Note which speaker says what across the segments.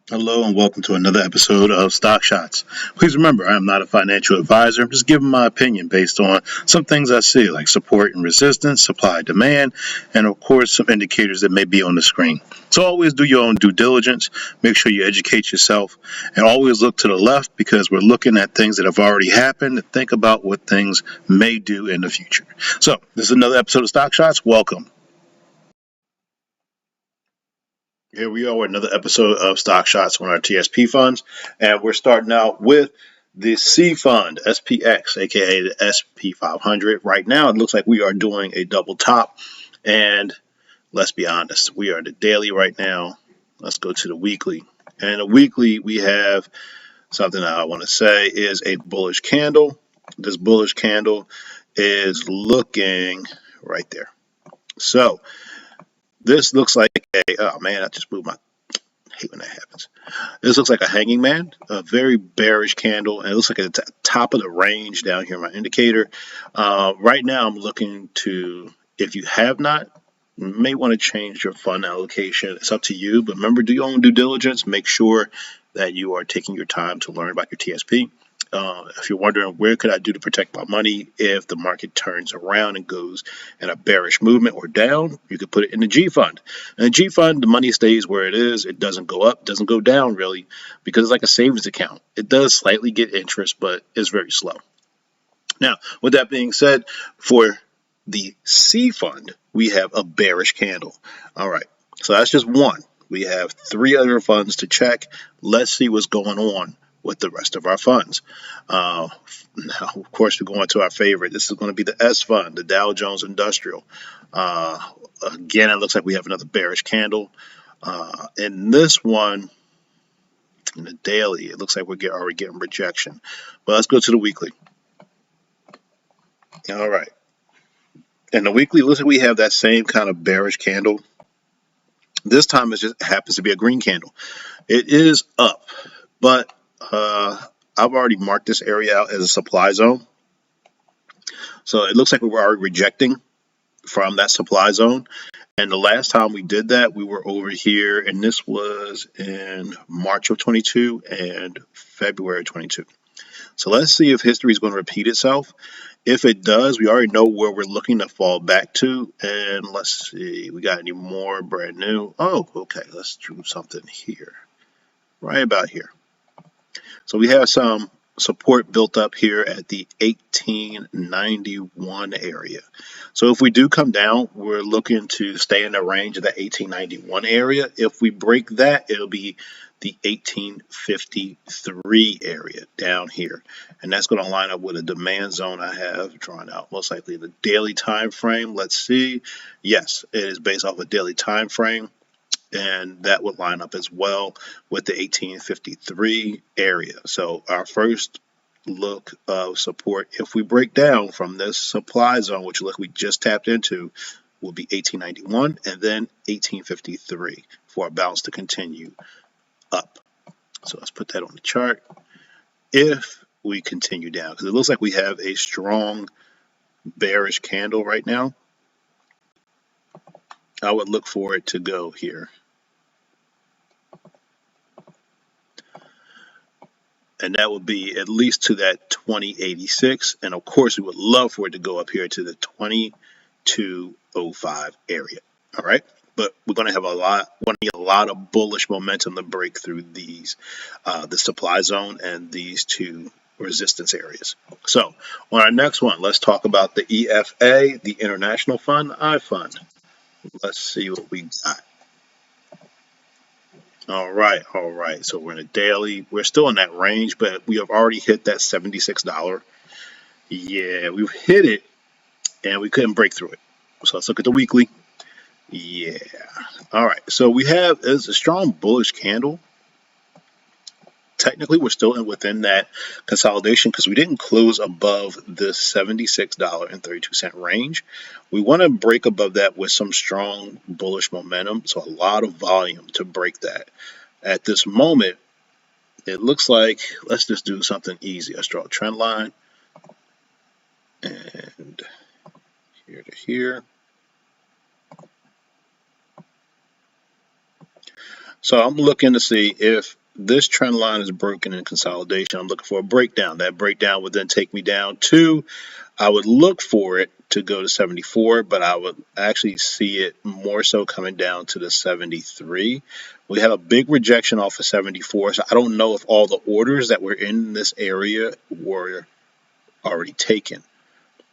Speaker 1: Hello and welcome to another episode of Stock Shots. Please remember, I am not a financial advisor. I'm just giving my opinion based on some things I see, like support and resistance, supply, demand, and of course, some indicators that may be on the screen. So always do your own due diligence. Make sure you educate yourself and always look to the left because we're looking at things that have already happened and think about what things may do in the future. So this is another episode of Stock Shots. Welcome. Here we are with another episode of Stock Shots on our TSP Funds, and we're starting out with the C Fund, SPX, aka the SP 500. Right now, it looks like we are doing a double top, and let's be honest, we are in the daily right now. Let's go to the weekly. And the weekly, we have something that I want to say is a bullish candle. This bullish candle is looking right there. So this looks like oh man, I just moved my, I hate when that happens. This looks like a hanging man, a very bearish candle, and it looks like at the top of the range down here, my indicator. Right now, I'm looking to, if you have not, you may want to change your fund allocation. It's up to you, but remember, do your own due diligence. Make sure that you are taking your time to learn about your TSP. If you're wondering where could I do to protect my money if the market turns around and goes in a bearish movement or down, you could put it in the G fund. And the G fund, the money stays where it is. It doesn't go up, doesn't go down really, because it's like a savings account. It does slightly get interest, but it's very slow. Now, with that being said, for the C fund, we have a bearish candle. All right, so that's just one. We have three other funds to check. Let's see what's going on with the rest of our funds. Now, of course, we're going to our favorite. This is going to be the S fund, the Dow Jones Industrial. Uh, Again, it looks like we have another bearish candle. In this one, in the daily, it looks like we're already getting rejection. But let's go to the weekly. All right. And the weekly, looks like we have that same kind of bearish candle. This time it just happens to be a green candle. It is up, but I've already marked this area out as a supply zone. So it looks like we were already rejecting from that supply zone. And the last time we did that, we were over here, and this was in March of 22 and February 22. So let's see if history is going to repeat itself. If it does, we already know where we're looking to fall back to. And let's see, we got any more brand new? Oh, okay, let's do something here, right about here. So we have some support built up here at the 1891 area. So if we do come down, we're looking to stay in the range of the 1891 area. If we break that, it'll be the 1853 area down here, and that's going to line up with a demand zone I have drawn out, most likely the daily time frame. Let's see. Yes, it is based off a daily time frame, and that would line up as well with the 1853 area. So our first look of support, if we break down from this supply zone, which look we just tapped into, will be 1891 and then 1853 for a bounce to continue up. So let's put that on the chart. If we continue down, because it looks like we have a strong bearish candle right now, I would look for it to go here. And that would be at least to that 2086. And of course, we would love for it to go up here to the 2205 area. All right. But we're going to have a lot of bullish momentum to break through these, the supply zone and these two resistance areas. So on our next one, let's talk about the EFA, the International Fund, I Fund. Let's see what we got. All right, all right. So we're in a daily. We're still in that range, but we have already hit that $76. Yeah, we've hit it, and we couldn't break through it. So let's look at the weekly. Yeah. All right. So we have is a strong bullish candle. Technically, we're still within that consolidation because we didn't close above the $76.32 range. We want to break above that with some strong bullish momentum, so a lot of volume to break that. At this moment, it looks like, let's just do something easy. Let's draw a trend line, and here to here. So I'm looking to see if this trend line is broken in consolidation. I'm looking for a breakdown. That breakdown would then take me down to, I would look for it to go to 74, but I would actually see it more so coming down to the 73. We had a big rejection off of 74, so I don't know if all the orders that were in this area were already taken.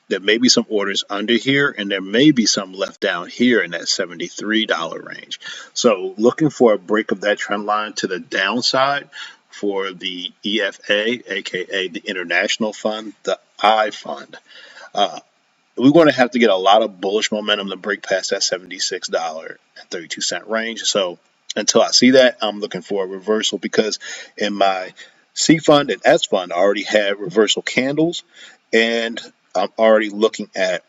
Speaker 1: There may be some orders under here, and there may be some left down here in that $73 range. So looking for a break of that trend line to the downside for the EFA, aka the International Fund, the I Fund. Uh, we're going to have to get a lot of bullish momentum to break past that $76.32 range. So until I see that, I'm looking for a reversal, because in my C fund and S fund, I already had reversal candles, and I'm already looking at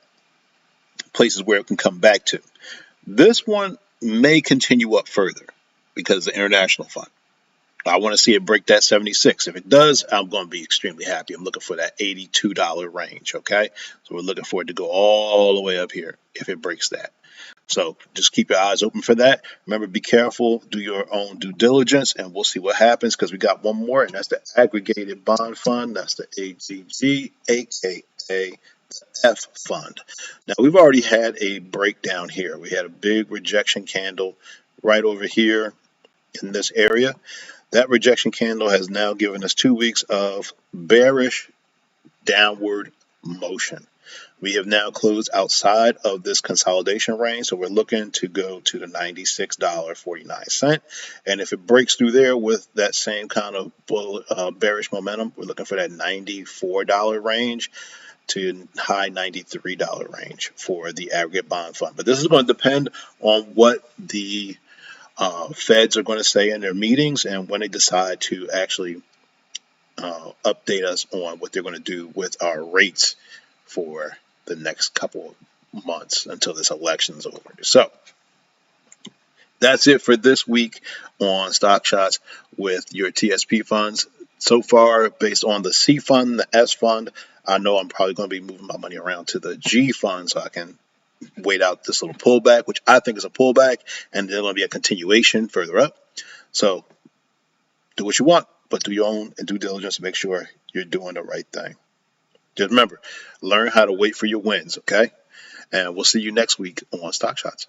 Speaker 1: places where it can come back to. This one may continue up further because the international fund. I want to see it break that 76. If it does, I'm going to be extremely happy. I'm looking for that $82 range, okay? So we're looking for it to go all the way up here if it breaks that. So just keep your eyes open for that. Remember, be careful, do your own due diligence, and we'll see what happens, because we got one more, and that's the aggregated bond fund. That's the AGG, aka F fund. Now, we've already had a breakdown here. We had a big rejection candle right over here in this area. That rejection candle has now given us 2 weeks of bearish downward motion. We have now closed outside of this consolidation range, so we're looking to go to the $96.49. And if it breaks through there with that same kind of bearish momentum, we're looking for that $94 range to high $93 range for the aggregate bond fund. But this is going to depend on what the feds are going to say in their meetings and when they decide to actually update us on what they're going to do with our rates for the next couple of months until this election's over. So that's it for this week on Stock Shots with your TSP funds. So far, based on the C fund, the S fund, I know I'm probably going to be moving my money around to the G fund so I can wait out this little pullback, which I think is a pullback, and there's going to be a continuation further up. So do what you want, but do your own due diligence to make sure you're doing the right thing. Just remember, learn how to wait for your wins, okay? And we'll see you next week on Stock Shots.